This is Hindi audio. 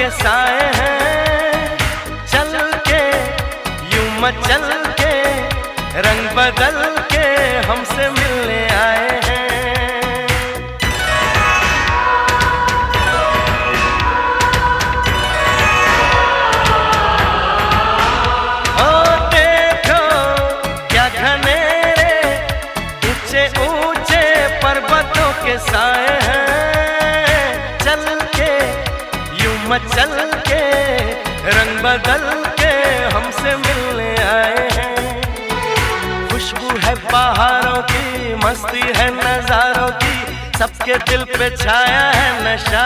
के साए हैं, चल के यूं मचल के रंग बदल के हमसे मिलने आए हैं। ओ देखो क्या घनेरे ऊंचे ऊंचे पर्वतों के साए हैं, चल के यूं मचल के रंग बदल के हमसे मिलने आए हैं। खुशबू है पहाड़ों की, मस्ती है नजारों की, सबके दिल पे छाया है नशा।